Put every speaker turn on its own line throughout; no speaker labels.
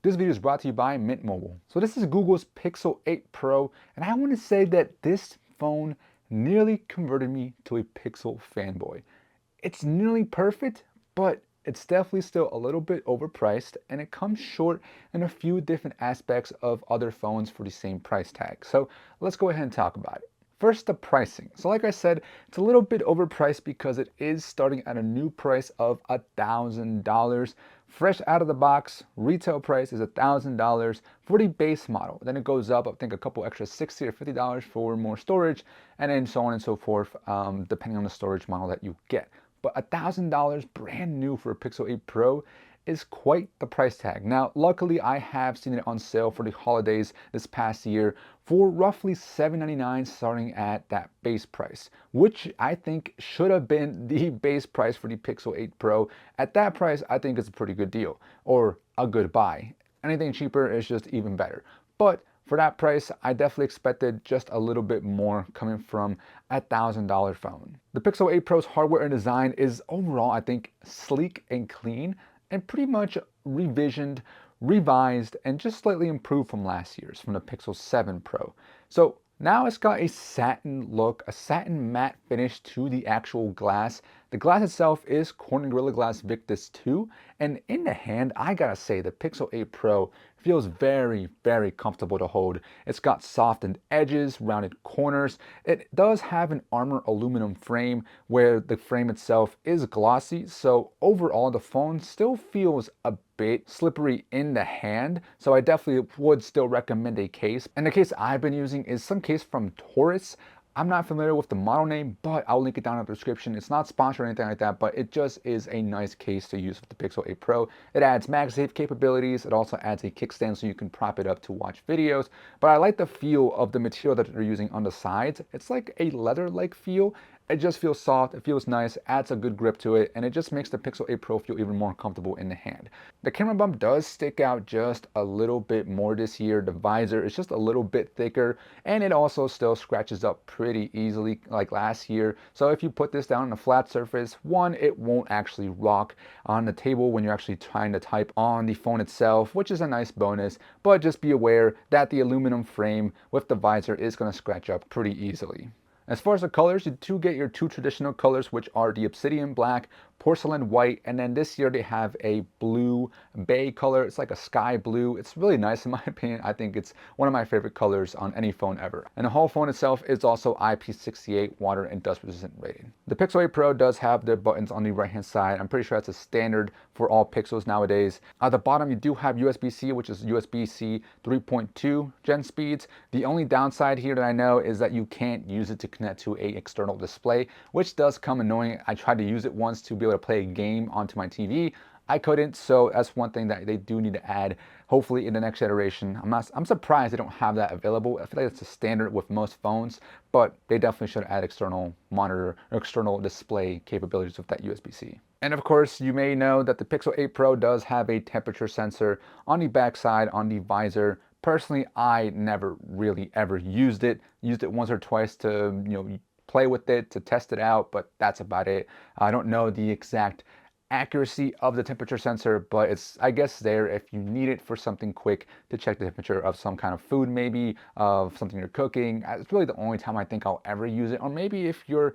This video is brought to you by Mint Mobile. So this is Google's Pixel 8 Pro, and I want to say that this phone nearly converted me to a Pixel fanboy. It's nearly perfect, but it's definitely still a little bit overpriced, and it comes short in a few different aspects of other phones for the same price tag. So let's go ahead and talk about it. First, the pricing. So like I said, it's a little bit overpriced because it is starting at a new price of $1,000. Fresh out of the box, retail price is $1,000 for the base model. Then it goes up, I think a couple extra $60 or $50 for more storage, and then so on and so forth, depending on the storage model that you get. But $1,000 brand new for a Pixel 8 Pro is quite the price tag. Now, luckily, I have seen it on sale for the holidays this past year for roughly $799, starting at that base price, which I think should have been the base price for the Pixel 8 Pro. At that price, I think it's a pretty good deal, or a good buy. Anything cheaper is just even better. But for that price, I definitely expected just a little bit more coming from a $1,000 phone. The Pixel 8 Pro's hardware and design is overall, I think, sleek and clean, and pretty much revisioned, revised, and just slightly improved from last year's, from the Pixel 7 Pro. So now it's got a satin look, a satin matte finish to the actual glass. The glass itself is Corning Gorilla Glass Victus 2, and in the hand, I gotta say, the Pixel 8 Pro feels very, very comfortable to hold. It's got softened edges, rounded corners. It does have an armor aluminum frame where the frame itself is glossy, so overall the phone still feels a bit slippery in the hand, so I definitely would still recommend a case. And the case I've been using is some case from Taurus. I'm not familiar with the model name, but I'll link it down in the description. It's not sponsored or anything like that, but it just is a nice case to use with the Pixel 8 Pro. It adds MagSafe capabilities. It also adds a kickstand so you can prop it up to watch videos. But I like the feel of the material that they're using on the sides. It's like a leather-like feel. It just feels soft, it feels nice, adds a good grip to it, and it just makes the Pixel 8 Pro feel even more comfortable in the hand. The camera bump does stick out just a little bit more this year. The visor is just a little bit thicker, and it also still scratches up pretty easily like last year. So if you put this down on a flat surface, one, it won't actually rock on the table when you're actually trying to type on the phone itself, which is a nice bonus, but just be aware that the aluminum frame with the visor is going to scratch up pretty easily. As far as the colors, you do get your two traditional colors, which are the obsidian black, porcelain white, and then this year they have a blue bay color. It's like a sky blue. It's really nice in my opinion. I think it's one of my favorite colors on any phone ever. And the whole phone itself is also IP68 water and dust resistant rated. The Pixel 8 Pro does have the buttons on the right hand side. I'm pretty sure that's a standard for all Pixels nowadays. At the bottom you do have USB-C, which is USB-C 3.2 gen speeds. The only downside here that I know is that you can't use it to connect to a external display, which does come annoying. I tried to use it once to be able to play a game onto my TV. I couldn't, so that's one thing that they do need to add, hopefully in the next generation. I'm surprised they don't have that available. I feel like it's a standard with most phones, but they definitely should add external monitor or external display capabilities with that USB-C. And of course, you may know that the Pixel 8 Pro does have a temperature sensor on the back side, on the visor. Personally, I never really ever used it. Used it once or twice to, play with it, to test it out, but that's about it. I don't know the exact accuracy of the temperature sensor, but it's, I guess, there if you need it for something quick to check the temperature of some kind of food, maybe of something you're cooking. It's really the only time I think I'll ever use it. Or maybe if your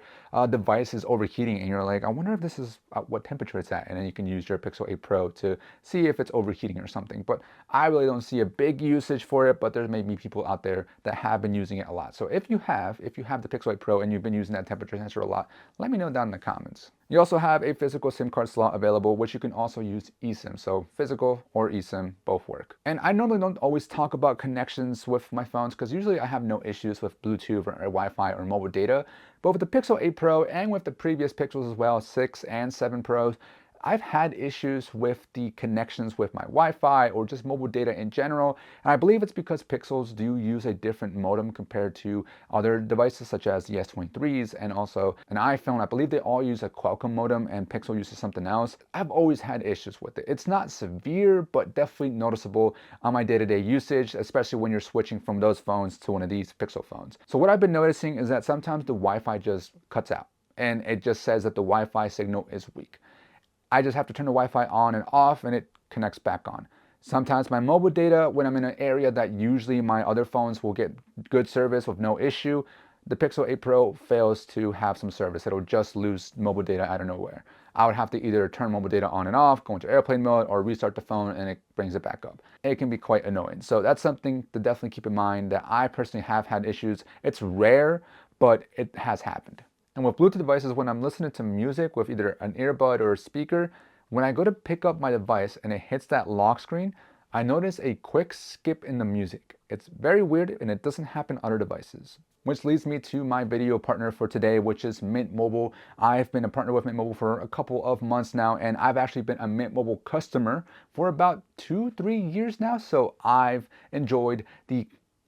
device is overheating and you're like, I wonder if this is what temperature it's at, and then you can use your Pixel 8 Pro to see if it's overheating or something. But I really don't see a big usage for it, but there may be people out there that have been using it a lot. So if you have the Pixel 8 Pro and you've been using that temperature sensor a lot, let me know down in the comments. You also have a physical SIM card slot available, which you can also use eSIM. So physical or eSIM, both work. And I normally don't always talk about connections with my phones because usually I have no issues with Bluetooth or Wi-Fi or mobile data. But with the Pixel 8 Pro and with the previous Pixels as well, 6 and 7 Pros, I've had issues with the connections with my Wi-Fi or just mobile data in general, and I believe it's because Pixels do use a different modem compared to other devices such as the S23s and also an iPhone. I believe they all use a Qualcomm modem and Pixel uses something else. I've always had issues with it. It's not severe, but definitely noticeable on my day-to-day usage, especially when you're switching from those phones to one of these Pixel phones. So what I've been noticing is that sometimes the Wi-Fi just cuts out and it just says that the Wi-Fi signal is weak. I just have to turn the Wi-Fi on and off and it connects back on. Sometimes my mobile data, when I'm in an area that usually my other phones will get good service with no issue, the Pixel 8 Pro fails to have some service. It'll just lose mobile data out of nowhere. I would have to either turn mobile data on and off, go into airplane mode, or restart the phone and it brings it back up. It can be quite annoying. So that's something to definitely keep in mind, that I personally have had issues. It's rare, but it has happened. And with Bluetooth devices, when I'm listening to music with either an earbud or a speaker, when I go to pick up my device and it hits that lock screen, I notice a quick skip in the music. It's very weird and it doesn't happen on other devices. Which leads me to my video partner for today, which is Mint Mobile. I've been a partner with Mint Mobile for a couple of months now, and I've actually been a Mint Mobile customer for about 2-3 years now. So I've enjoyed the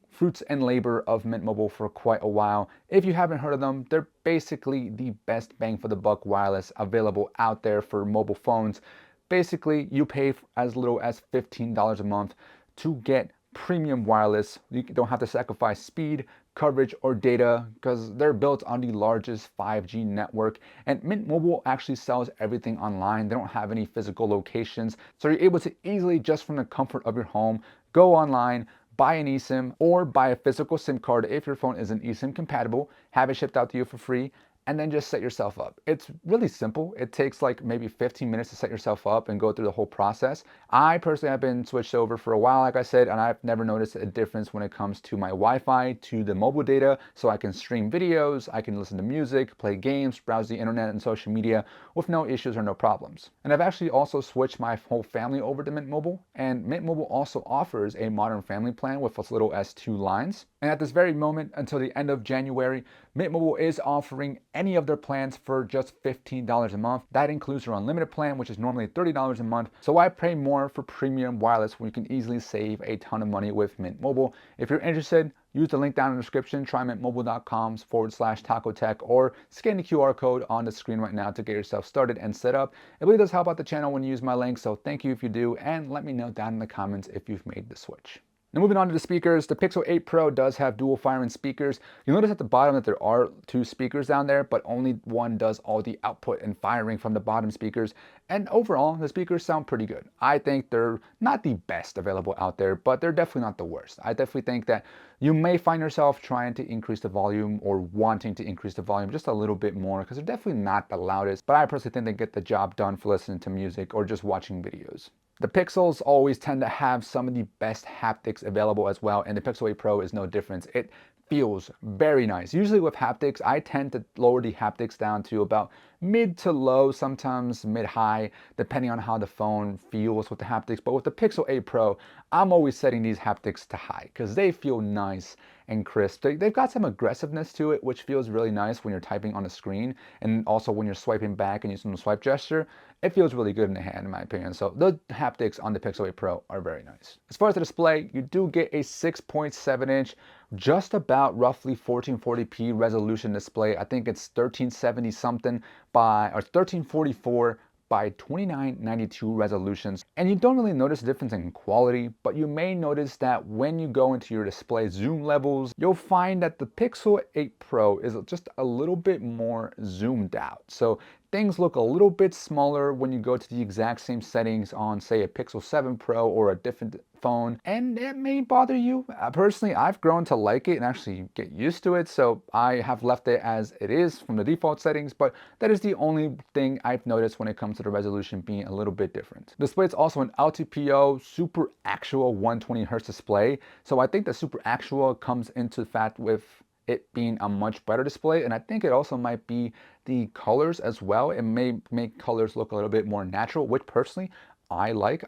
fruits and labor of Mint Mobile for quite a while. If you haven't heard of them, they're basically the best bang for the buck wireless available out there for mobile phones. Basically, you pay as little as $15 a month to get premium wireless. You don't have to sacrifice speed, coverage, or data because they're built on the largest 5G network. And Mint Mobile actually sells everything online. They don't have any physical locations. So you're able to easily, just from the comfort of your home, go online, buy an eSIM, or buy a physical SIM card if your phone isn't eSIM compatible, have it shipped out to you for free, and then just set yourself up. It's really simple. It takes like maybe 15 minutes to set yourself up and go through the whole process. I personally have been switched over for a while, like I said, and I've never noticed a difference when it comes to my Wi-Fi, to the mobile data, so I can stream videos, I can listen to music, play games, browse the internet and social media with no issues or no problems. And I've actually also switched my whole family over to Mint Mobile, and Mint Mobile also offers a modern family plan with as little as 2 lines. And at this very moment, until the end of January, Mint Mobile is offering any of their plans for just $15 a month. That includes their unlimited plan, which is normally $30 a month. So why pay more for premium wireless when you can easily save a ton of money with Mint Mobile? If you're interested, use the link down in the description, try mintmobile.com/tacotech, or scan the QR code on the screen right now to get yourself started and set up. It really does help out the channel when you use my link, so thank you if you do, and let me know down in the comments if you've made the switch. Now moving on to the speakers, the Pixel 8 Pro does have dual firing speakers. You'll notice at the bottom that there are 2 speakers down there, but only one does all the output and firing from the bottom speakers. And overall, the speakers sound pretty good. I think they're not the best available out there, but they're definitely not the worst. I definitely think that you may find yourself trying to increase the volume or wanting to increase the volume just a little bit more, because they're definitely not the loudest, but I personally think they get the job done for listening to music or just watching videos. The Pixels always tend to have some of the best haptics available as well, and the Pixel 8 Pro is no different. It feels very nice. Usually with haptics, I tend to lower the haptics down to about mid to low, sometimes mid-high, depending on how the phone feels with the haptics. But with the Pixel 8 Pro, I'm always setting these haptics to high because they feel nice and crisp. They've got some aggressiveness to it, which feels really nice when you're typing on the screen, and also when you're swiping back and using the swipe gesture. It feels really good in the hand, in my opinion. So the haptics on the Pixel 8 Pro are very nice. As far as the display, you do get a 6.7-inch, just about roughly 1440p resolution display. I think it's 1370 something or 1344 by 2992 resolutions. And you don't really notice a difference in quality, but you may notice that when you go into your display zoom levels, you'll find that the Pixel 8 Pro is just a little bit more zoomed out. So things look a little bit smaller when you go to the exact same settings on, say, a Pixel 7 Pro or a different phone, and it may bother you. Personally, I've grown to like it and actually get used to it, so I have left it as it is from the default settings, but that is the only thing I've noticed when it comes to the resolution being a little bit different. The display is also an LTPO Super Actual 120Hz display, so I think the Super Actual comes into the fact with it being a much better display, and I think it also might be the colors as well. It may make colors look a little bit more natural, which personally I like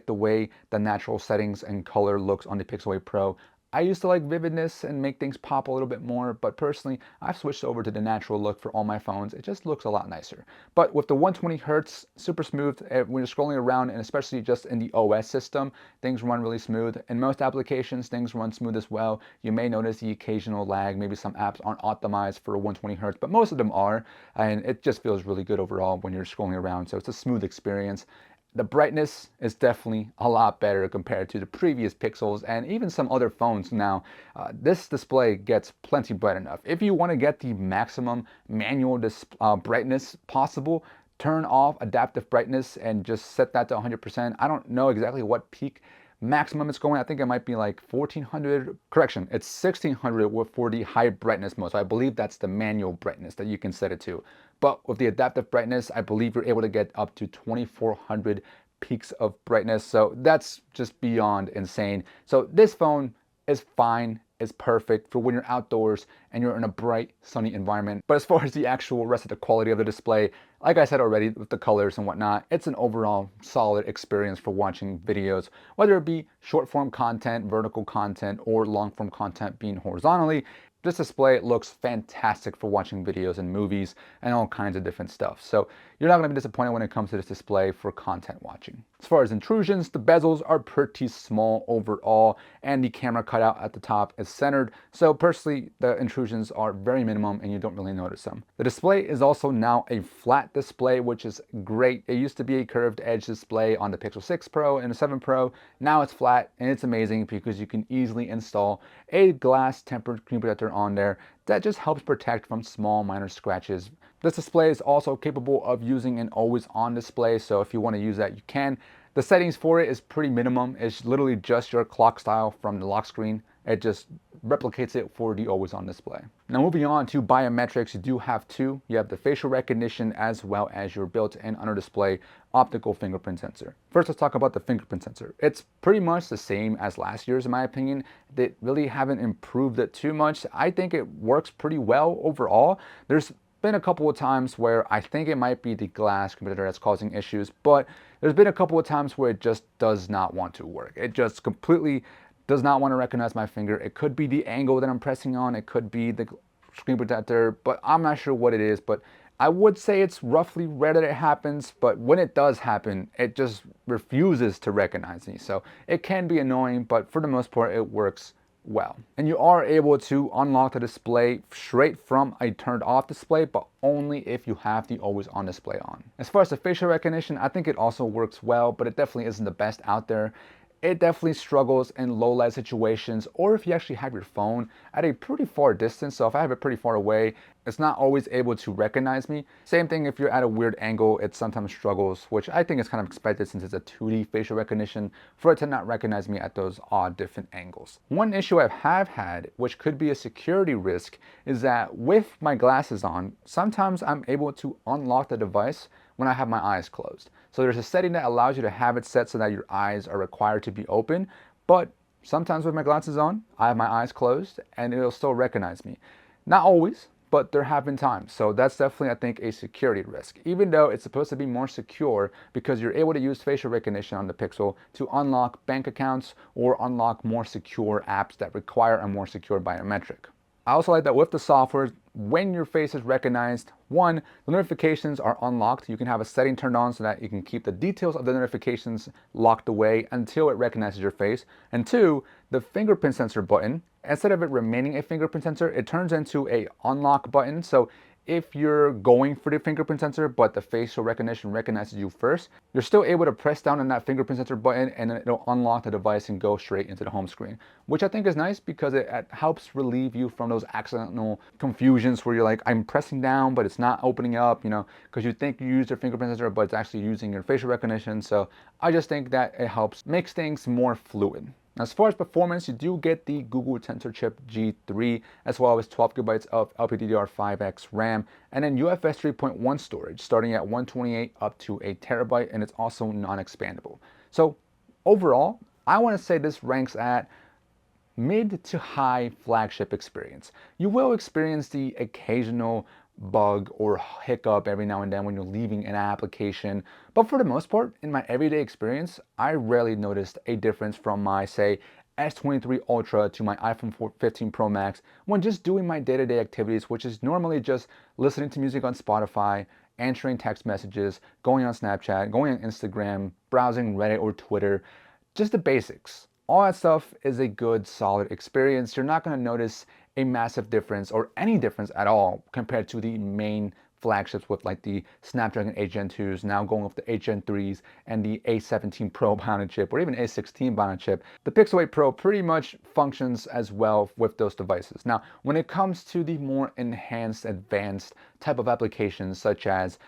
the way the natural settings and color looks on the Pixel 8 Pro. I used to like vividness and make things pop a little bit more, but personally, I've switched over to the natural look for all my phones. It just looks a lot nicer. But with the 120 Hz, super smooth when you're scrolling around, and especially just in the OS system, things run really smooth. In most applications, things run smooth as well. You may notice the occasional lag. Maybe some apps aren't optimized for 120 Hz, but most of them are, and it just feels really good overall when you're scrolling around. So it's a smooth experience. The brightness is definitely a lot better compared to the previous Pixels and even some other phones now. This display gets plenty bright enough. If you want to get the maximum manual brightness possible, turn off adaptive brightness and just set that to 100%. I don't know exactly what peak maximum it's going. I think it might be like 1400. Correction, it's 1600 for the high brightness mode. So I believe that's the manual brightness that you can set it to. But with the adaptive brightness, I believe you're able to get up to 2400 peaks of brightness. So that's just beyond insane. So this phone is fine. Is perfect for when you're outdoors and you're in a bright, sunny environment. But as far as the actual rest of the quality of the display, like I said already, with the colors and whatnot, it's an overall solid experience for watching videos, whether it be short form content, vertical content, or long form content being horizontally. This display looks fantastic for watching videos and movies and all kinds of different stuff. So you're not going to be disappointed when it comes to this display for content watching. As far as intrusions, the bezels are pretty small overall and the camera cutout at the top is centered. So personally, the intrusions are very minimum and you don't really notice them. The display is also now a flat display, which is great. It used to be a curved edge display on the Pixel 6 Pro and the 7 Pro. Now it's flat and it's amazing because you can easily install a glass tempered screen protector on there that just helps protect from small minor scratches. This display is also capable of using an always on display, so if you want to use that, you can. The settings for it is pretty minimum. It's literally just your clock style from the lock screen. It just replicates it for the always on display. Now moving on to biometrics, you do have two. You have the facial recognition as well as your built-in under display optical fingerprint sensor. First, let's talk about the fingerprint sensor. It's pretty much the same as last year's in my opinion. They really haven't improved it too much. I think it works pretty well overall. There's been a couple of times where I think it might be the glass computer that's causing issues, but there's been a couple of times where it just does not want to work. It just completely does not want to recognize my finger. It could be the angle that I'm pressing on, it could be the screen protector, but I'm not sure what it is. But I would say it's roughly rare that it happens, but when it does happen, it just refuses to recognize me. So it can be annoying, but for the most part, it works well. And you are able to unlock the display straight from a turned off display, but only if you have the always on display on. As far as the facial recognition, I think it also works well, but it definitely isn't the best out there. It definitely struggles in low light situations, or if you actually have your phone at a pretty far distance. So if I have it pretty far away, it's not always able to recognize me. Same thing if you're at a weird angle, it sometimes struggles, which I think is kind of expected since it's a 2D facial recognition, for it to not recognize me at those odd different angles. One issue I have had, which could be a security risk, is that with my glasses on, sometimes I'm able to unlock the device when I have my eyes closed. So there's a setting that allows you to have it set so that your eyes are required to be open, but sometimes with my glasses on, I have my eyes closed and it'll still recognize me. Not always, but there have been times. So that's definitely, I think, a security risk, even though it's supposed to be more secure because you're able to use facial recognition on the Pixel to unlock bank accounts or unlock more secure apps that require a more secure biometric. I also like that with the software, when your face is recognized, one, the notifications are unlocked. You can have a setting turned on so that you can keep the details of the notifications locked away until it recognizes your face. And two, the fingerprint sensor button, instead of it remaining a fingerprint sensor, it turns into a unlock button. So if you're going for the fingerprint sensor, but the facial recognition recognizes you first, you're still able to press down on that fingerprint sensor button and then it'll unlock the device and go straight into the home screen, which I think is nice because it helps relieve you from those accidental confusions where you're like, I'm pressing down, but it's not opening up, because you think you use your fingerprint sensor, but it's actually using your facial recognition. So I just think that it helps makes things more fluid. As far as performance, you do get the Google Tensor Chip G3 as well as 12 gigabytes of LPDDR5X RAM and then UFS 3.1 storage starting at 128 up to a terabyte, and it's also non-expandable. So overall, I want to say this ranks at mid to high flagship experience. You will experience the occasional bug or hiccup every now and then when you're leaving an application, but for the most part, in my everyday experience, I rarely noticed a difference from my, say, S23 Ultra to my iPhone 15 Pro Max when just doing my day-to-day activities, which is normally just listening to music on Spotify, answering text messages, going on Snapchat, going on Instagram, browsing Reddit or Twitter, just the basics. All that stuff is a good, solid experience. You're not going to notice a massive difference or any difference at all compared to the main flagships with like the Snapdragon 8 Gen 2s, now going with the 8 Gen 3s and the A17 Pro Bionic chip or even A16 Bionic chip. The Pixel 8 Pro pretty much functions as well with those devices. Now, when it comes to the more enhanced, advanced type of applications such as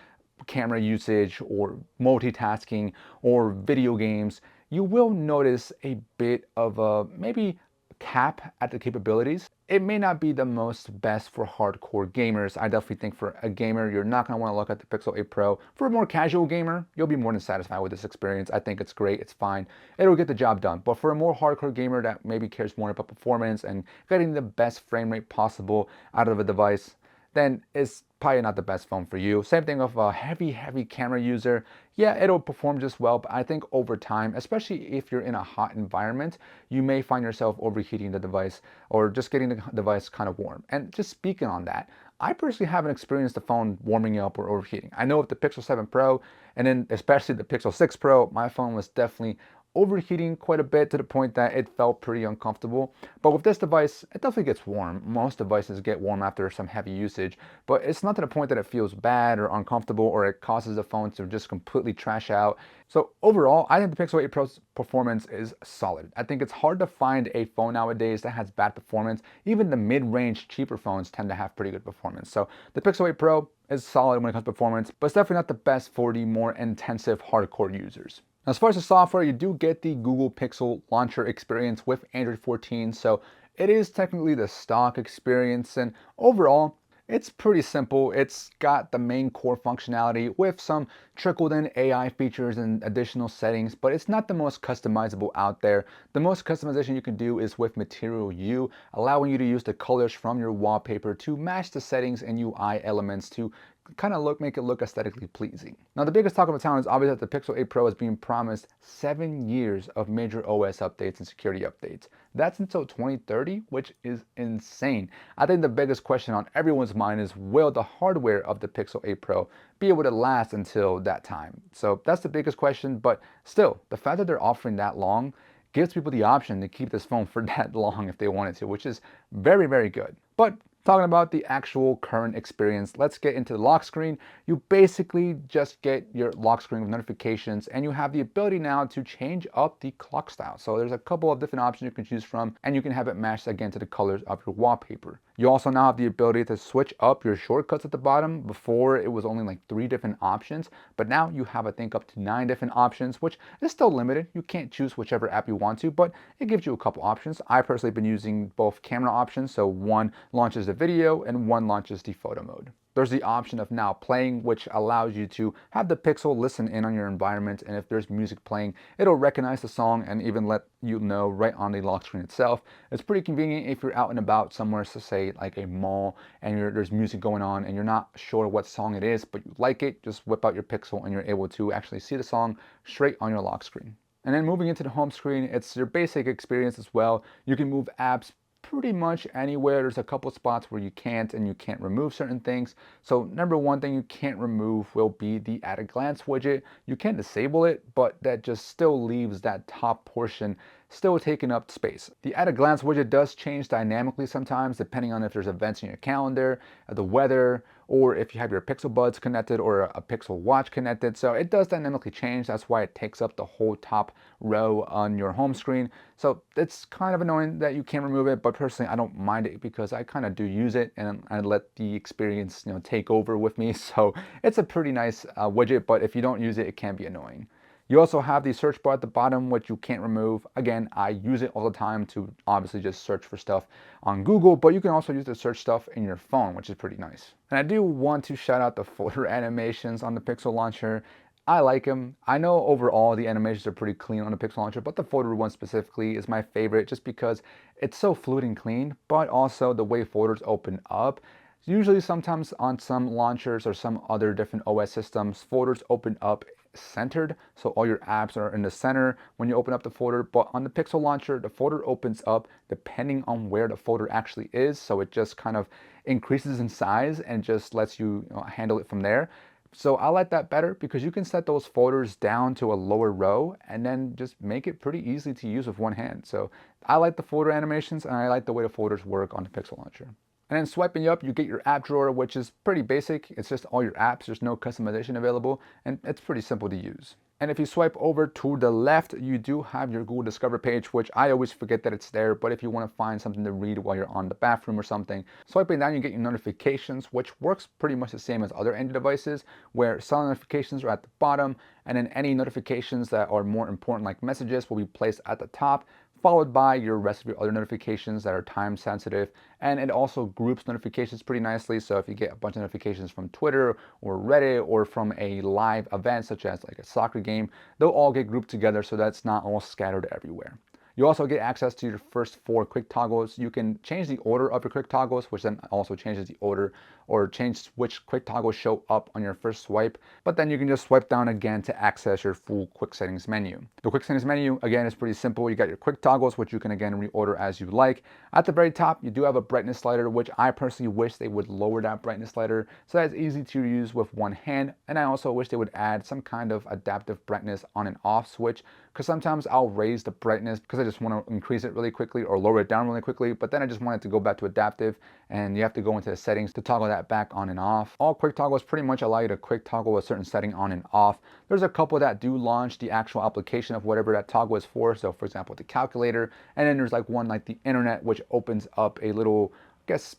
camera usage or multitasking or video games, you will notice a bit of a maybe cap at the capabilities. It may not be the most best for hardcore gamers. I definitely think for a gamer, you're not going to want to look at the Pixel 8 Pro. For a more casual gamer, you'll be more than satisfied with this experience. I think it's great, it's fine, it'll get the job done. But for a more hardcore gamer that maybe cares more about performance and getting the best frame rate possible out of a device, then it's probably not the best phone for you. Same thing with a heavy camera user. Yeah, it'll perform just well, but I think over time, especially if you're in a hot environment, you may find yourself overheating the device or just getting the device kind of warm. And just speaking on that, I personally haven't experienced the phone warming up or overheating. I know with the Pixel 7 Pro and then especially the Pixel 6 Pro, my phone was definitely overheating quite a bit to the point that it felt pretty uncomfortable. But with this device, it definitely gets warm. Most devices get warm after some heavy usage, but it's not to the point that it feels bad or uncomfortable or it causes the phone to just completely trash out. So overall, I think the Pixel 8 Pro's performance is solid. I think it's hard to find a phone nowadays that has bad performance. Even the mid-range cheaper phones tend to have pretty good performance. So the Pixel 8 Pro is solid when it comes to performance, but it's definitely not the best for the more intensive hardcore users. As far as the software, you do get the Google Pixel Launcher experience with Android 14, so it is technically the stock experience, and overall, it's pretty simple. It's got the main core functionality with some trickled-in AI features and additional settings, but it's not the most customizable out there. The most customization you can do is with Material U, allowing you to use the colors from your wallpaper to match the settings and UI elements to kind of make it look aesthetically pleasing. Now, the biggest talk of the town is obviously that the Pixel 8 Pro is being promised 7 years of major OS updates and security updates. That's until 2030, which is insane. I think the biggest question on everyone's mind is, will the hardware of the Pixel 8 Pro be able to last until that time? So that's the biggest question, but still, the fact that they're offering that long gives people the option to keep this phone for that long if they wanted to, which is very, very good. But talking about the actual current experience, let's get into the lock screen. You basically just get your lock screen with notifications, and you have the ability now to change up the clock style. So there's a couple of different options you can choose from, and you can have it matched again to the colors of your wallpaper. You also now have the ability to switch up your shortcuts at the bottom. Before, it was only like 3 different options, but now you have, I think, up to 9 different options, which is still limited. You can't choose whichever app you want to, but it gives you a couple options. I personally have been using both camera options, so one launches the video and one launches the photo mode. There's the option of now playing, which allows you to have the Pixel listen in on your environment, and if there's music playing, it'll recognize the song and even let you know right on the lock screen itself. It's pretty convenient if you're out and about somewhere, so say like a mall, and there's music going on and you're not sure what song it is, but you like it, just whip out your Pixel and you're able to actually see the song straight on your lock screen. And then moving into the home screen, it's your basic experience as well. You can move apps pretty much anywhere. There's a couple spots where you can't, and you can't remove certain things. So number one thing you can't remove will be the at a glance widget. You can disable it, but that just still leaves that top portion still taking up space. The at a glance widget does change dynamically sometimes depending on if there's events in your calendar, the weather, or if you have your Pixel Buds connected or a Pixel Watch connected. So it does dynamically change. That's why it takes up the whole top row on your home screen. So it's kind of annoying that you can't remove it, but personally I don't mind it because I kind of do use it and I let the experience, take over with me. So it's a pretty nice widget, but if you don't use it, it can be annoying. You also have the search bar at the bottom, which you can't remove. Again, I use it all the time to obviously just search for stuff on Google, but you can also use the search stuff in your phone, which is pretty nice. And I do want to shout out the folder animations on the Pixel Launcher. I like them. I know overall the animations are pretty clean on the Pixel Launcher, but the folder one specifically is my favorite just because it's so fluid and clean, but also the way folders open up. Usually sometimes on some launchers or some other different OS systems, folders open up centered, so all your apps are in the center when you open up the folder, but on the Pixel Launcher, the folder opens up depending on where the folder actually is, so it just kind of increases in size and just lets you, handle it from there. So I like that better because you can set those folders down to a lower row and then just make it pretty easy to use with one hand. So I like the folder animations and I like the way the folders work on the Pixel Launcher. And then swiping up, you get your app drawer, which is pretty basic. It's just all your apps. There's no customization available, and it's pretty simple to use. And if you swipe over to the left, you do have your Google Discover page, which I always forget that it's there. But if you want to find something to read while you're on the bathroom or something, swiping down, you get your notifications, which works pretty much the same as other Android devices, where cell notifications are at the bottom, and then any notifications that are more important, like messages, will be placed at the top, followed by your rest of your other notifications that are time sensitive. And it also groups notifications pretty nicely. So if you get a bunch of notifications from Twitter or Reddit or from a live event such as like a soccer game, they'll all get grouped together so that's not all scattered everywhere. You also get access to your first 4 quick toggles. You can change the order of your quick toggles, which then also changes the order, or change which quick toggles show up on your first swipe. But then you can just swipe down again to access your full quick settings menu. The quick settings menu, again, is pretty simple. You got your quick toggles, which you can again reorder as you like. At the very top, you do have a brightness slider, which I personally wish they would lower that brightness slider so that it's easy to use with one hand. And I also wish they would add some kind of adaptive brightness on and off switch, because sometimes I'll raise the brightness because I just want to increase it really quickly or lower it down really quickly, but then I just want it to go back to adaptive, and you have to go into the settings to toggle that back on and off. All quick toggles pretty much allow you to quick toggle a certain setting on and off. There's a couple that do launch the actual application of whatever that toggle is for. So for example, the calculator, and then there's like one like the internet, which opens up a little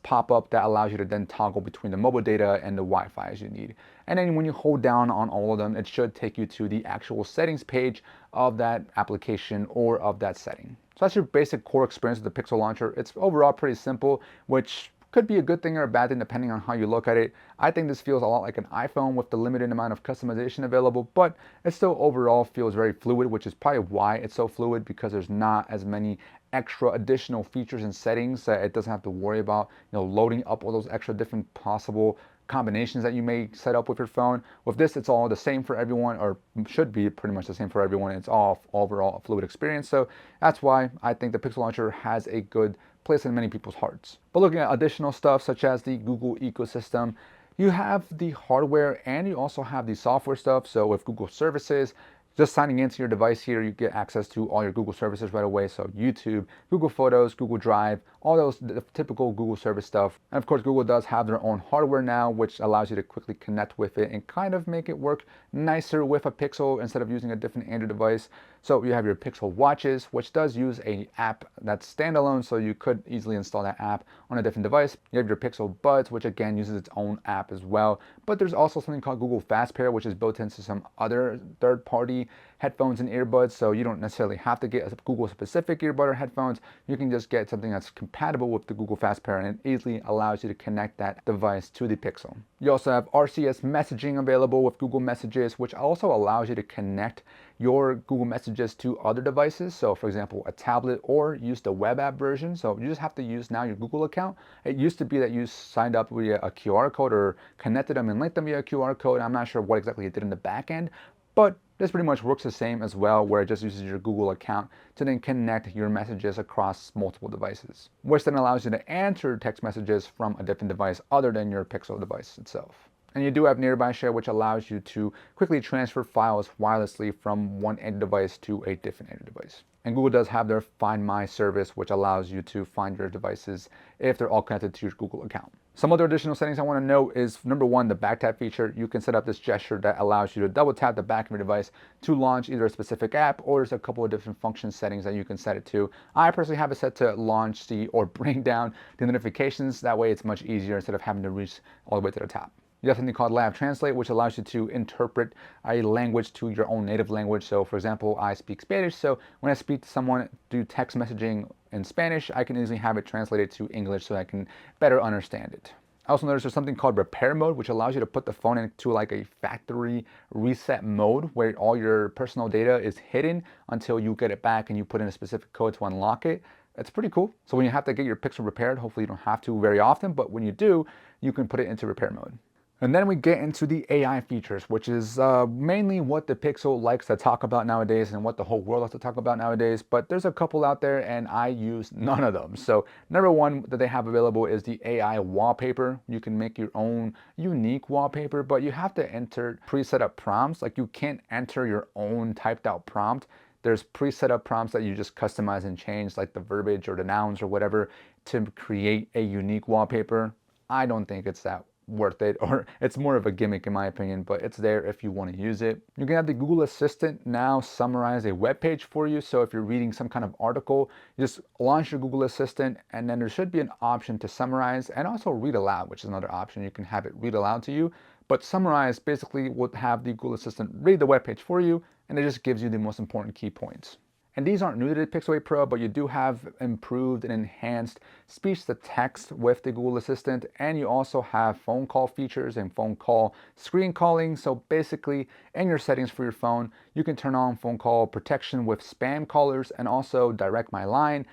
pop-up that allows you to then toggle between the mobile data and the Wi-Fi as you need. And then when you hold down on all of them, it should take you to the actual settings page of that application or of that setting. So that's your basic core experience with the Pixel Launcher. It's overall pretty simple, which could be a good thing or a bad thing depending on how you look at it. I think this feels a lot like an iPhone with the limited amount of customization available, but it still overall feels very fluid, which is probably why it's so fluid, because there's not as many extra additional features and settings that it doesn't have to worry about, loading up all those extra different possible combinations that you may set up with your phone. With this, it's all the same for everyone, or should be pretty much the same for everyone. It's all overall a fluid experience. So that's why I think the Pixel Launcher has a good place in many people's hearts. But looking at additional stuff such as the Google ecosystem, you have the hardware and you also have the software stuff. So with Google services, just signing into your device here, you get access to all your Google services right away. So YouTube, Google Photos, Google Drive, all those the typical Google service stuff. And of course, Google does have their own hardware now, which allows you to quickly connect with it and kind of make it work nicer with a Pixel instead of using a different Android device. So you have your Pixel watches, which does use an app that's standalone, so you could easily install that app on a different device. You have your Pixel Buds, which again uses its own app as well. But there's also something called Google Fast Pair, which is built into some other third-party headphones and earbuds, so you don't necessarily have to get a Google specific earbud or headphones. You can just get something that's compatible with the Google Fast Pair, and it easily allows you to connect that device to the Pixel. You also have RCS messaging available with Google Messages, which also allows you to connect your Google Messages to other devices. So for example, a tablet, or use the web app version. So you just have to use now your Google account. It used to be that you signed up via a QR code or connected them and linked them via a QR code. I'm not sure what exactly it did in the back end, but this pretty much works the same as well, where it just uses your Google account to then connect your messages across multiple devices, which then allows you to answer text messages from a different device other than your Pixel device itself. And you do have Nearby Share, which allows you to quickly transfer files wirelessly from one Android device to a different Android device. And Google does have their Find My service, which allows you to find your devices if they're all connected to your Google account. Some other additional settings I want to note is, number one, the back tap feature. You can set up this gesture that allows you to double tap the back of your device to launch either a specific app, or there's a couple of different function settings that you can set it to. I personally have it set to launch or bring down the notifications. That way it's much easier instead of having to reach all the way to the top. You have something called Live Translate, which allows you to interpret a language to your own native language. So for example, I speak Spanish, so when I speak to someone through text messaging in Spanish, I can easily have it translated to English so I can better understand it. I also noticed there's something called repair mode, which allows you to put the phone into like a factory reset mode, where all your personal data is hidden until you get it back and you put in a specific code to unlock it. It's pretty cool. So when you have to get your Pixel repaired, hopefully you don't have to very often, but when you do, you can put it into repair mode. And then we get into the AI features, which is mainly what the Pixel likes to talk about nowadays and what the whole world likes to talk about nowadays. But there's a couple out there and I use none of them. So number one that they have available is the AI wallpaper. You can make your own unique wallpaper, but you have to enter pre-set up prompts. Like you can't enter your own typed out prompt There's pre-set up prompts that you just customize and change, like the verbiage or the nouns or whatever, to create a unique wallpaper. I don't think it's that worth it, or it's more of a gimmick in my opinion, but it's there if you want to use it. You can have the Google Assistant now summarize a web page for you. So if you're reading some kind of article, you just launch your Google Assistant, and then there should be an option to summarize and also read aloud, which is another option. You can have it read aloud to you, but summarize basically would have the Google Assistant read the web page for you, and it just gives you the most important key points. And these aren't new to the Pixel 8 Pro, but you do have improved and enhanced speech-to-text with the Google Assistant, and you also have phone call features and phone call screen calling. So basically, in your settings for your phone, you can turn on phone call protection with spam callers and also direct my line,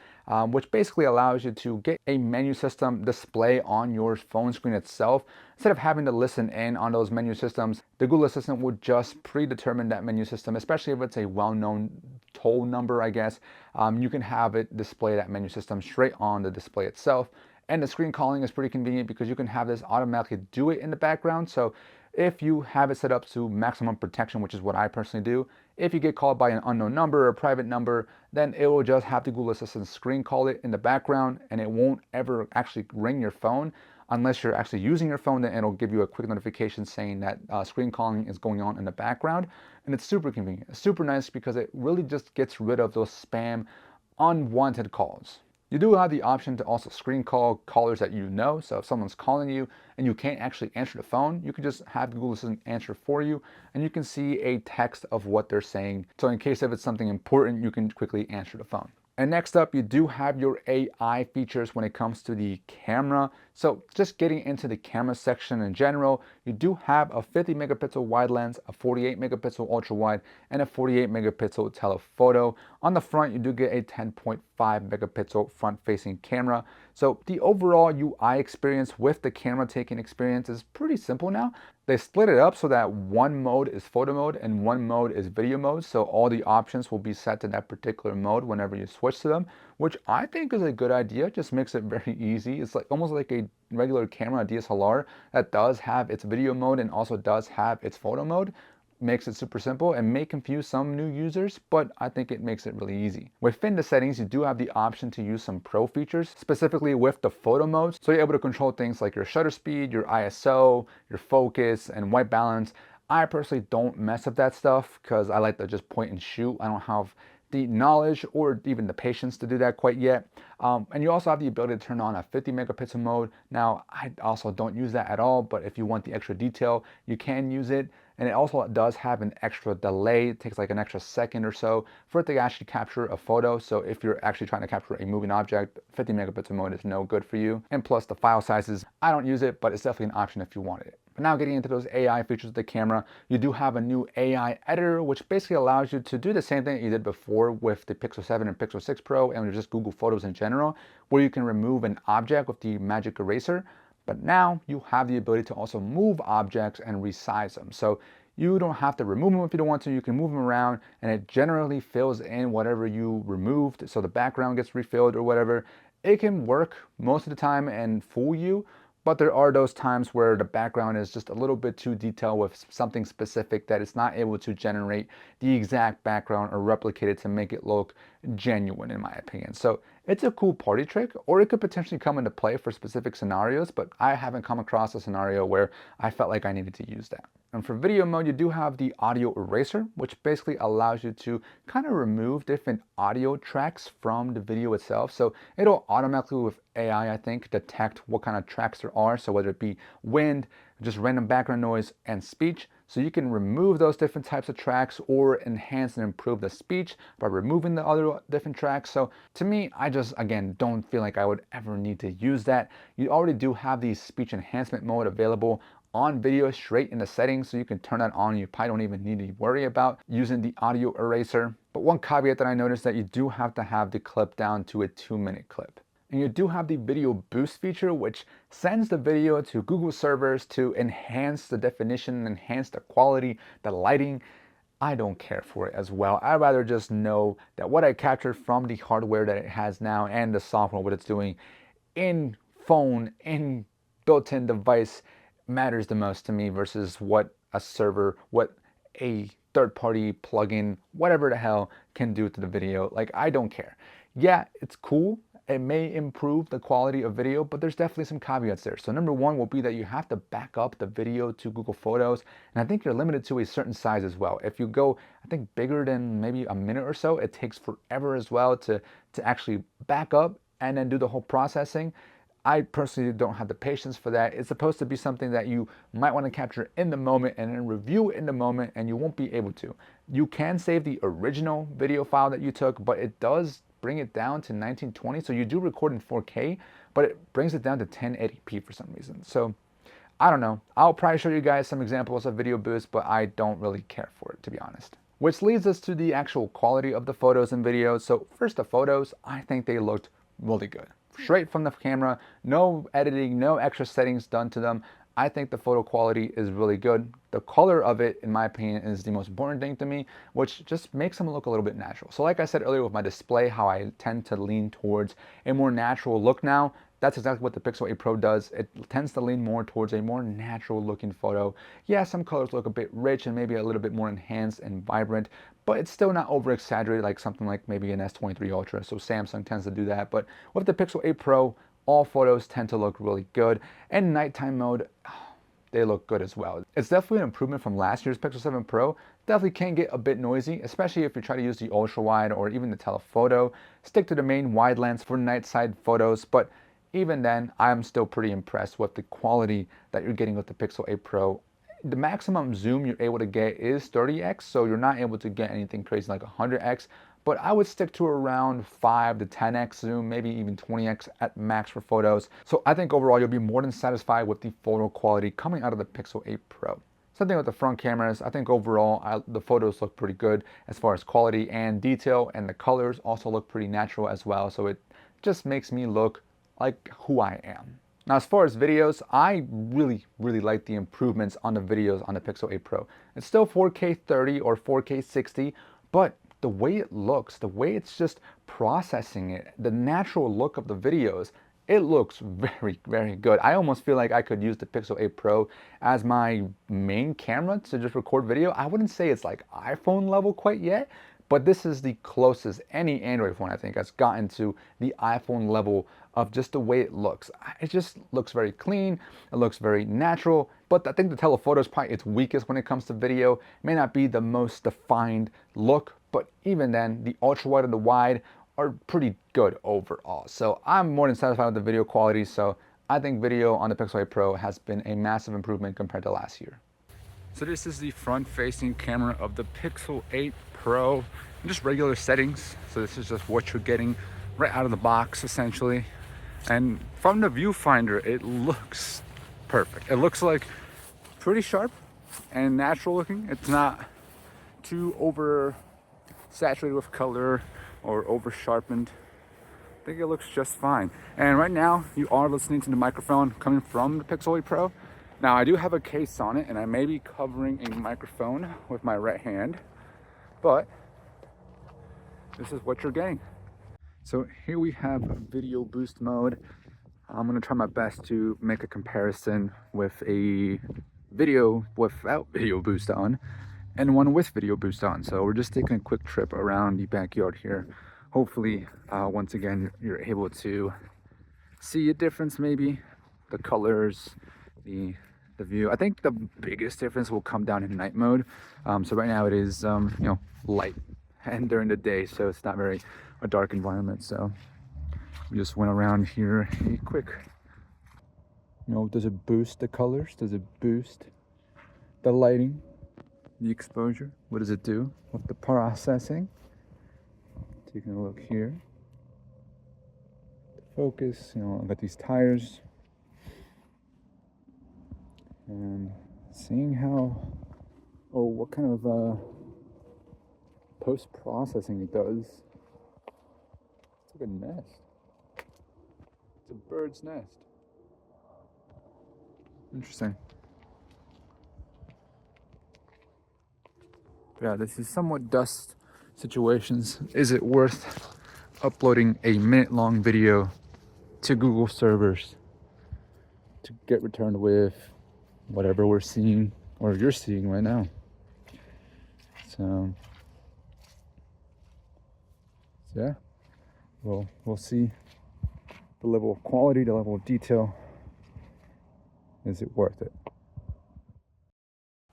which basically allows you to get a menu system display on your phone screen itself. Instead of having to listen in on those menu systems, the Google Assistant would just predetermine that menu system, especially if it's a well-known toll number, I guess. You can have it display that menu system straight on the display itself. And the screen calling is pretty convenient because you can have this automatically do it in the background. So if you have it set up to maximum protection, which is what I personally do, if you get called by an unknown number or a private number, then it will just have the Google Assistant screen call it in the background, and it won't ever actually ring your phone unless you're actually using your phone. Then it'll give you a quick notification saying that screen calling is going on in the background. And it's super convenient. It's super nice because it really just gets rid of those spam, unwanted calls. You do have the option to also screen call callers that you know. So if someone's calling you and you can't actually answer the phone, you can just have Google Assistant answer for you, and you can see a text of what they're saying. So in case if it's something important, you can quickly answer the phone. And next up, you do have your AI features when it comes to the camera. So just getting into the camera section in general, you do have a 50 megapixel wide lens, a 48 megapixel ultra wide, and a 48 megapixel telephoto. On the front, you do get a 10.5 megapixel front facing camera. So the overall UI experience with the camera taking experience is pretty simple now. They split it up so that one mode is photo mode and one mode is video mode. So all the options will be set to that particular mode whenever you switch to them, which I think is a good idea. It just makes it very easy. It's like almost like a regular camera DSLR that does have its video mode and also does have its photo mode. Makes it super simple and may confuse some new users, but I think it makes it really easy. Within the settings, you do have the option to use some pro features, specifically with the photo modes. So you're able to control things like your shutter speed, your ISO, your focus, and white balance. I personally don't mess with that stuff because I like to just point and shoot. I don't have the knowledge or even the patience to do that quite yet. And you also have the ability to turn on a 50 megapixel mode. Now, I also don't use that at all, but if you want the extra detail, you can use it. And it also does have an extra delay. It takes like an extra second or so for it to actually capture a photo. So if you're actually trying to capture a moving object, 50 megapixel mode is no good for you. And plus the file sizes, I don't use it, but it's definitely an option if you wanted it. But now getting into those AI features of the camera, you do have a new AI editor, which basically allows you to do the same thing that you did before with the Pixel 7 and Pixel 6 Pro and just Google Photos in general, where you can remove an object with the magic eraser. But now you have the ability to also move objects and resize them. So you don't have to remove them if you don't want to. You can move them around and it generally fills in whatever you removed. So the background gets refilled or whatever. It can work most of the time and fool you, but there are those times where the background is just a little bit too detailed with something specific that it's not able to generate the exact background or replicate it to make it look genuine, in my opinion. So it's a cool party trick, or it could potentially come into play for specific scenarios, but I haven't come across a scenario where I felt like I needed to use that. And for video mode, you do have the audio eraser, which basically allows you to kind of remove different audio tracks from the video itself. So it'll automatically, with AI, I think, detect what kind of tracks there are. So whether it be wind, just random background noise, and speech. So you can remove those different types of tracks or enhance and improve the speech by removing the other different tracks. So to me, I just, again, don't feel like I would ever need to use that. You already do have the speech enhancement mode available on video straight in the settings, so you can turn that on. You probably don't even need to worry about using the audio eraser. But one caveat that I noticed that you do have to have the clip down to a 2-minute clip. And you do have the video boost feature, which sends the video to Google servers to enhance the definition, enhance the quality, the lighting. I don't care for it as well. I'd rather just know that what I captured from the hardware that it has now and the software, what it's doing in phone, in built-in device, matters the most to me versus what a server, what a third-party plugin, whatever the hell can do to the video. Like, I don't care. Yeah, it's cool. It may improve the quality of video, but there's definitely some caveats there. So number one will be that you have to back up the video to Google Photos. And I think you're limited to a certain size as well. If you go, I think, bigger than maybe a minute or so, it takes forever as well to actually back up and then do the whole processing. I personally don't have the patience for that. It's supposed to be something that you might want to capture in the moment and then review in the moment, and you won't be able to. You can save the original video file that you took, but it does bring it down to 1920. So you do record in 4K, but it brings it down to 1080p for some reason. So I don't know. I'll probably show you guys some examples of video boost, but I don't really care for it, to be honest. Which leads us to the actual quality of the photos and videos. So first, the photos, I think they looked really good. Straight from the camera, no editing, no extra settings done to them. I think the photo quality is really good. The color of it, in my opinion, is the most important thing to me, which just makes them look a little bit natural. So like I said earlier with my display, how I tend to lean towards a more natural look now, that's exactly what the Pixel 8 Pro does. It tends to lean more towards a more natural looking photo. Yeah, some colors look a bit rich and maybe a little bit more enhanced and vibrant, but it's still not over exaggerated like something like maybe an S23 Ultra. So Samsung tends to do that. But with the Pixel 8 Pro, all photos tend to look really good. And nighttime mode, they look good as well. It's definitely an improvement from last year's Pixel 7 Pro. Definitely can get a bit noisy, especially if you try to use the ultra wide or even the telephoto. Stick to the main wide lens for night side photos, but even then, I'm still pretty impressed with the quality that you're getting with the Pixel 8 Pro. The maximum zoom you're able to get is 30x, so you're not able to get anything crazy like 100x, but I would stick to around 5 to 10x zoom, maybe even 20x at max for photos. So I think overall you'll be more than satisfied with the photo quality coming out of the Pixel 8 Pro. Same thing with the front cameras. I think overall the photos look pretty good as far as quality and detail, and the colors also look pretty natural as well, so it just makes me look like who I am. Now, as far as videos, I really like the improvements on the videos on the Pixel 8 Pro. It's still 4K 30 or 4K 60, but the way it looks, the way it's just processing it, the natural look of the videos, it looks very good. I almost feel like I could use the Pixel 8 Pro as my main camera to just record video. I wouldn't say it's like iPhone level quite yet, but this is the closest any Android phone I think has gotten to the iPhone level of just the way it looks. It just looks very clean, it looks very natural, but I think the telephoto is probably its weakest when it comes to video. It may not be the most defined look, but even then, the ultra wide and the wide are pretty good overall. So I'm more than satisfied with the video quality, so I think video on the Pixel 8 Pro has been a massive improvement compared to last year. So this is the front-facing camera of the Pixel 8 Pro, in just regular settings. So this is just what you're getting right out of the box, essentially. And from the viewfinder, it looks perfect. It looks like pretty sharp and natural looking. It's not too over saturated with color or over sharpened. I think it looks just fine. And right now you are listening to the microphone coming from the Pixel 8 Pro. Now I do have a case on it and I may be covering a microphone with my right hand, but this is what you're getting. So here we have video boost mode. I'm gonna try my best to make a comparison with a video without video boost on and one with video boost on. So we're just taking a quick trip around the backyard here. Hopefully, once again, you're able to see a difference, maybe the colors, the view. I think the biggest difference will come down in night mode. So right now it is, light and during the day, so it's not very a dark environment. So we just went around here a quick, does it boost the colors? Does it boost the lighting, the exposure? What does it do with the processing? Taking a look here. Focus, I've got these tires. And seeing what kind of post-processing it does. It's like a nest. It's a bird's nest. Interesting. Yeah, this is somewhat dust situations. Is it worth uploading a minute-long video to Google servers to get returned with whatever we're seeing or you're seeing right now? So yeah, we'll see the level of quality, the level of detail. Is it worth it?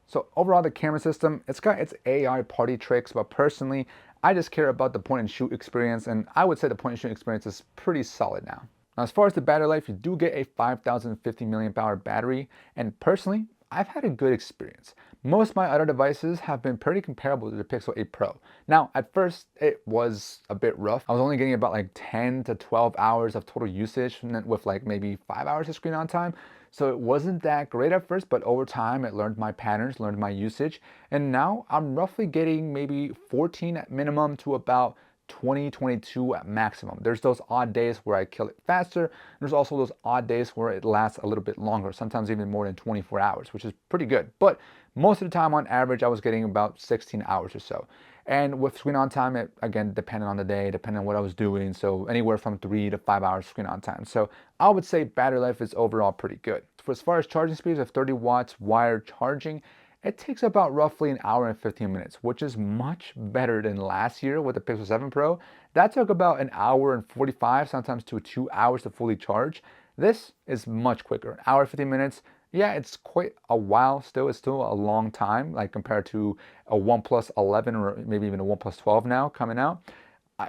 So overall, the camera system, it's got its AI party tricks, but personally, I just care about the point and shoot experience, and I would say the point and shoot experience is pretty solid now. Now, as far as the battery life, you do get a 5,050 milliamp hour battery, and personally, I've had a good experience. Most of my other devices have been pretty comparable to the Pixel 8 Pro. Now, at first, it was a bit rough. I was only getting about like 10 to 12 hours of total usage with like maybe 5 hours of screen on time. So it wasn't that great at first, but over time it learned my patterns, learned my usage, and now I'm roughly getting maybe 14 at minimum to about 20, 22 at maximum. There's those odd days where I kill it faster. There's also those odd days where it lasts a little bit longer, sometimes even more than 24 hours, which is pretty good. But most of the time on average, I was getting about 16 hours or so. And with screen on time, it again depended on the day, depending on what I was doing. So anywhere from 3 to 5 hours screen on time. So I would say battery life is overall pretty good. For as far as charging speeds of 30 watts wired charging, it takes about roughly an hour and 15 minutes, which is much better than last year with the Pixel 7 Pro. That took about an hour and 45, sometimes to 2 hours to fully charge. This is much quicker, an hour and 15 minutes. Yeah, it's quite a while still. It's still a long time, like compared to a OnePlus 11 or maybe even a OnePlus 12 now coming out.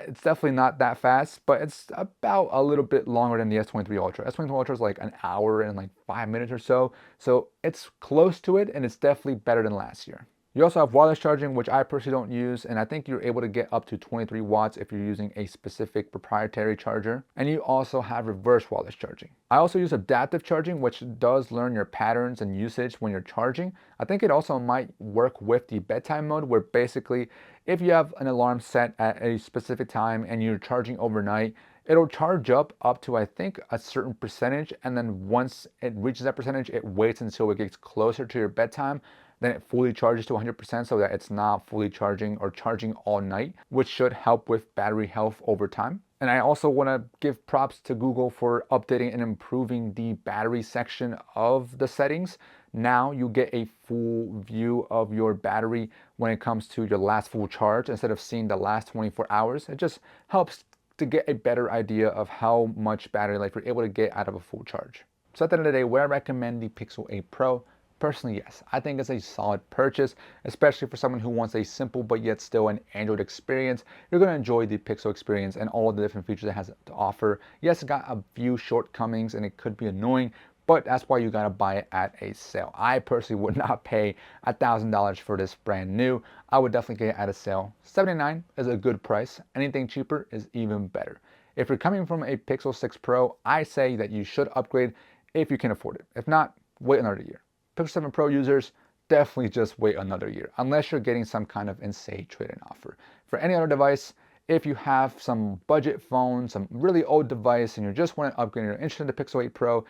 It's definitely not that fast, but it's about a little bit longer than the S23 Ultra. S23 Ultra is like an hour and like 5 minutes or so. So it's close to it, and it's definitely better than last year. You also have wireless charging, which I personally don't use, and I think you're able to get up to 23 watts if you're using a specific proprietary charger. And you also have reverse wireless charging. I also use adaptive charging, which does learn your patterns and usage when you're charging. I think it also might work with the bedtime mode, where basically if you have an alarm set at a specific time and you're charging overnight, it'll charge up to I think a certain percentage, and then once it reaches that percentage, it waits until it gets closer to your bedtime. Then it fully charges to 100% so that it's not fully charging or charging all night, which should help with battery health over time. And I also want to give props to Google for updating and improving the battery section of the settings. Now you get a full view of your battery when it comes to your last full charge instead of seeing the last 24 hours. It just helps to get a better idea of how much battery life you're able to get out of a full charge. So at the end of the day, would I recommend the Pixel 8 Pro? Personally, yes. I think it's a solid purchase, especially for someone who wants a simple but yet still an Android experience. You're going to enjoy the Pixel experience and all the different features it has to offer. Yes, it got a few shortcomings and it could be annoying, but that's why you got to buy it at a sale. I personally would not pay $1,000 for this brand new. I would definitely get it at a sale. $79 is a good price. Anything cheaper is even better. If you're coming from a Pixel 6 Pro, I say that you should upgrade if you can afford it. If not, wait another year. Pixel 7 Pro users, definitely just wait another year, unless you're getting some kind of insane trade-in offer. For any other device, if you have some budget phone, some really old device, and you just want to upgrade, you're interested in the Pixel 8 Pro,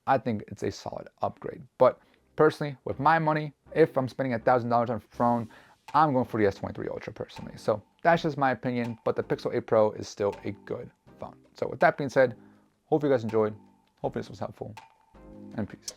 I think it's a solid upgrade. But personally, with my money, if I'm spending $1,000 on a phone, I'm going for the S23 Ultra personally. So that's just my opinion, but the Pixel 8 Pro is still a good phone. So with that being said, hope you guys enjoyed. Hope this was helpful, and peace.